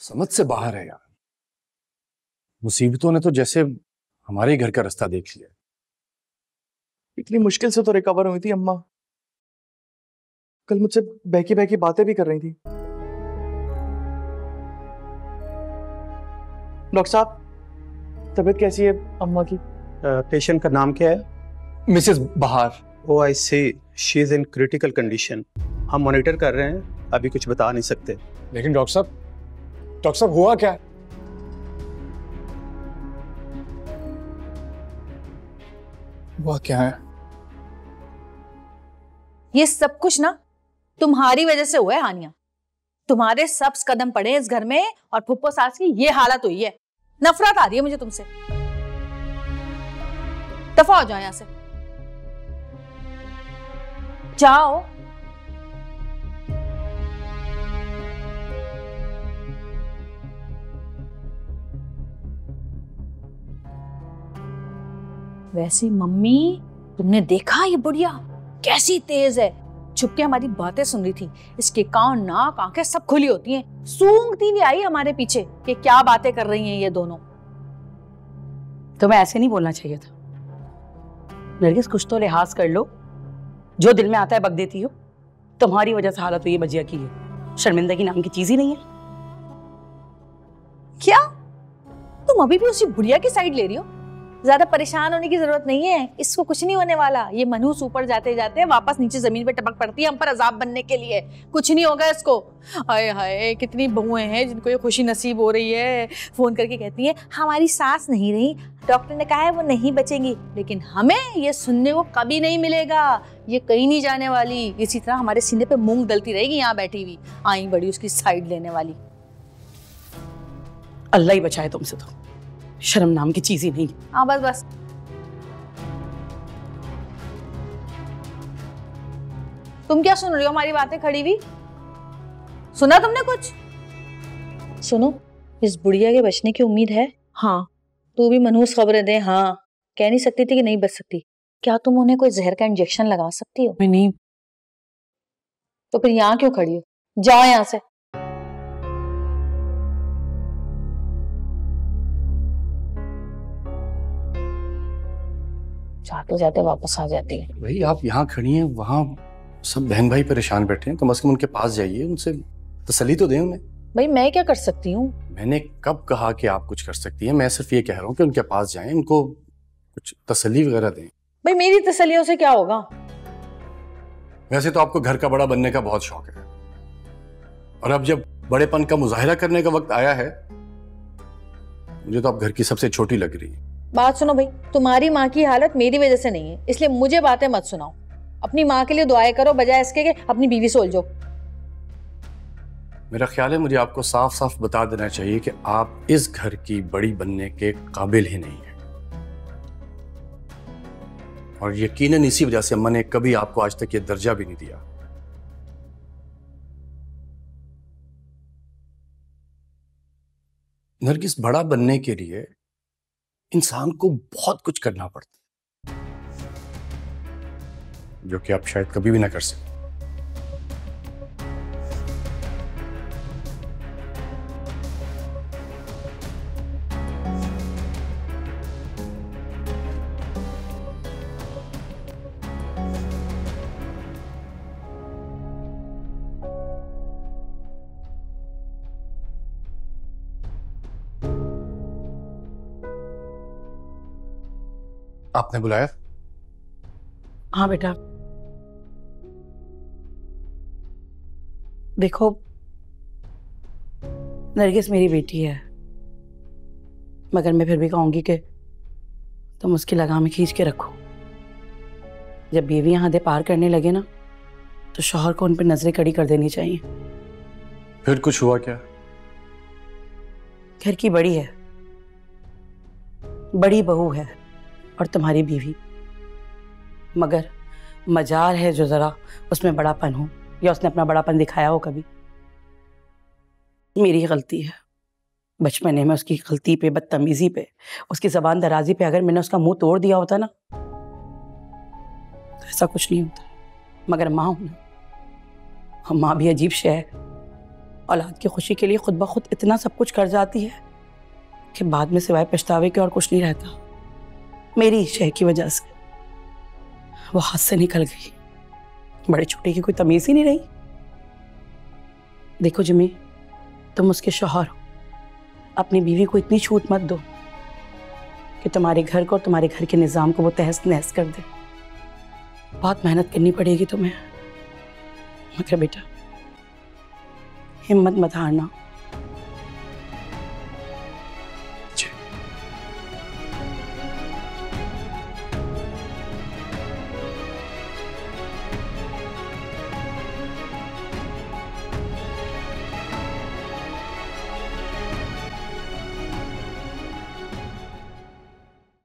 समझ से बाहर है यार। मुसीबतों ने तो जैसे हमारे घर का रास्ता देख लिया। इतनी मुश्किल से तो रिकवर हुई थी अम्मा। कल मुझसे बहकी बहकी बातें भी कर रही थी। डॉक्टर साहब, तबीयत कैसी है अम्मा की? पेशेंट का नाम क्या है? Mrs Bahar. Oh I see, she is in critical condition. हम मॉनिटर कर रहे हैं, अभी कुछ बता नहीं सकते। लेकिन डॉक्टर साहब हुआ क्या है? हुआ क्या है? ये सब कुछ ना तुम्हारी वजह से हुआ है हानिया। तुम्हारे सब कदम पड़े इस घर में और फुप्पो सास की ये हालत हुई है। नफरत आ रही है मुझे तुमसे। दफा हो जाओ यहां से, जाओ। वैसे मम्मी, तुमने देखा ये बुढ़िया कैसी तेज है? छुप के हमारी बातें सुन रही थी। इसके कान नाक आंखें सब खुली होती हैं। सूंघती भी आई हमारे पीछे कि क्या बातें कर रही हैं ये दोनों। तुम्हें ऐसे नहीं बोलना चाहिए था नरगिस, कुछ तो लिहाज कर लो। जो दिल में आता है बक देती हो। तुम्हारी वजह से हालत हुई है बजिया की है। शर्मिंदगी नाम की चीज ही नहीं है। क्या तुम अभी भी उसी बुढ़िया की साइड ले रही हो? ज्यादा परेशान होने की जरूरत नहीं है, इसको कुछ नहीं होने वाला। ये मनहूस ऊपर जाते जाते वापस नीचे जमीन पे टपक पड़ती है हम पर अजाब बनने के लिए। कुछ नहीं होगा इसको। हाय हाय, कितनी बहुएं हैं जिनको ये खुशी नसीब हो रही है। फोन करके कहती है हमारी सांस नहीं रही, डॉक्टर ने कहा है वो नहीं बचेंगी। लेकिन हमें ये सुनने को कभी नहीं मिलेगा। ये कहीं नहीं जाने वाली। इसी तरह हमारे सीने पे मूंग दलती रहेगी यहाँ बैठी हुई, आई बड़ी उसकी साइड लेने वाली। अल्लाह ही बचाए तुमसे, तो शर्म नाम की चीज ही नहीं। हाँ बस बस, तुम क्या सुन रही हो हमारी बातें खड़ी हुई? सुना तुमने कुछ? सुनो, इस बुढ़िया के बचने की उम्मीद है? हाँ, तू भी मनहूस खबरें दे। हाँ, कह नहीं सकती थी कि नहीं बच सकती। क्या तुम उन्हें कोई जहर का इंजेक्शन लगा सकती हो? नहीं। तो फिर यहाँ क्यों खड़ी हो? जाओ यहाँ से। जाते जाते वापस आ जाती है। भाई आप यहाँ खड़ी हैं, वहाँ सब बहन भाई परेशान बैठे हैं, कम से कम उनके पास जाइए, उनसे तसल्ली तो दें उन्हें। भाई मैं क्या कर सकती हूँ? मैंने कब कहा कि आप कुछ कर सकती हैं? मैं सिर्फ ये कह रहा हूँ कि उनके पास जाएं, उनको कुछ तसल्ली वगैरह दें। भाई मेरी तसल्लियों से क्या होगा? वैसे तो आपको घर का बड़ा बनने का बहुत शौक है, और अब जब बड़ेपन का मुजाहिरा करने का वक्त आया है, मुझे तो आप घर की सबसे छोटी लग रही है। बात सुनो भाई, तुम्हारी माँ की हालत मेरी वजह से नहीं है, इसलिए मुझे बातें मत सुनाओ। अपनी माँ के लिए दुआएं करो बजाय इसके कि अपनी बीवी से उलझो। मेरा ख्याल है मुझे आपको साफ साफ बता देना चाहिए कि आप इस घर की बड़ी बनने के काबिल ही नहीं है। और यकीनन इसी वजह से अम्मा ने कभी आपको आज तक ये दर्जा भी नहीं दिया। नरगिस, बड़ा बनने के लिए इंसान को बहुत कुछ करना पड़ता है, जो कि आप शायद कभी भी ना कर सकते। आपने बुलाया? हाँ बेटा, देखो नरगिस मेरी बेटी है, मगर मैं फिर भी कहूंगी कि तुम उसकी लगाम खींच के रखो। जब बीवियां हदें पार करने लगे ना, तो शौहर को उन पर नजरें कड़ी कर देनी चाहिए। फिर कुछ हुआ क्या? घर की बड़ी है, बड़ी बहू है और तुम्हारी बीवी, मगर मजाल है जो जरा उसमें बड़ापन हो या उसने अपना बड़ापन दिखाया हो कभी। मेरी गलती है, बचपने में उसकी गलती पे, बदतमीजी पे, उसकी जबान दराजी पे अगर मैंने उसका मुंह तोड़ दिया होता ना, तो ऐसा कुछ नहीं होता। मगर माँ हूं ना, माँ भी अजीब शय है। औलाद की खुशी के लिए खुद ब खुद इतना सब कुछ कर जाती है कि बाद में सिवाय पछतावे के और कुछ नहीं रहता। मेरी शय की वजह से वो हाथ से निकल गई। बड़े छोटे की कोई तमीज ही नहीं रही। देखो जिमी, तुम उसके शौहर हो, अपनी बीवी को इतनी छूट मत दो कि तुम्हारे घर को और तुम्हारे घर के निजाम को वो तहस नहस कर दे। बहुत मेहनत करनी पड़ेगी तुम्हें, मगर बेटा हिम्मत मत हारना।